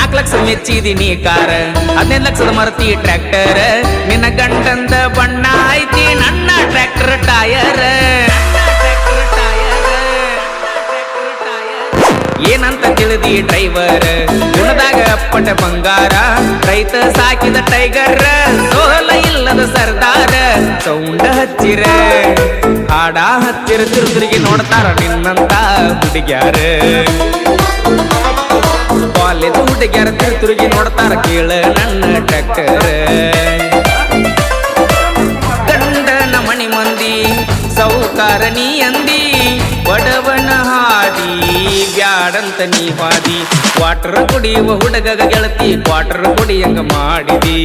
4 ಲಕ್ಷ ಮೆಚ್ಚಿದೀನಿ ಕಾರ 15 ಲಕ್ಷದ ಮರತಿ ಟ್ರ್ಯಾಕ್ಟರ್ ನಿನ್ನ ಗಂಡಂದ ಬಣ್ಣ ಐತಿ ನನ್ನ ಟ್ರ್ಯಾಕ್ಟರ್ ಟಯರ್ ಏನಂತ ತಿಳಿದಿ ಡ್ರೈವರ್ ಗುಣದಾಗ ಅಪ್ಪಟ ಬಂಗಾರ ರೈತ ಸಾಕಿದ ಟೈಗರ್ ಸೋಲ ಇಲ್ಲದ ಸರ್ದಾರ ಸೌಂಡ ಹಚ್ಚಿರ ಹಾಡ ಹಚ್ಚಿರ ತಿರುಗಿ ನೋಡ್ತಾರ ನಿನ್ನಂತ ಹುಡುಗ್ಯಾರ ಕಾಲೇಜ್ ಹುಡುಗ್ಯಾರ ತಿರುಗಿ ನೋಡ್ತಾರ ಕೇಳ ನನ್ನ ಟ್ರ್ಯಾಕ್ಟರ್ ಗಂಡನ ಮಣಿ ಮಂದಿ ಸೌಕಾರ ನೀ ಅಂದಿ ಬಡವನ ಹಾದಿ ಬ್ಯಾಡಂತ ನೀ ಹಾದಿ ವಾಟರ್ ಕುಡಿಯುವ ಹುಡುಗ ಗೆಳತಿ ವಾಟರ್ ಕುಡಿಯಂಗ ಮಾಡಿದಿ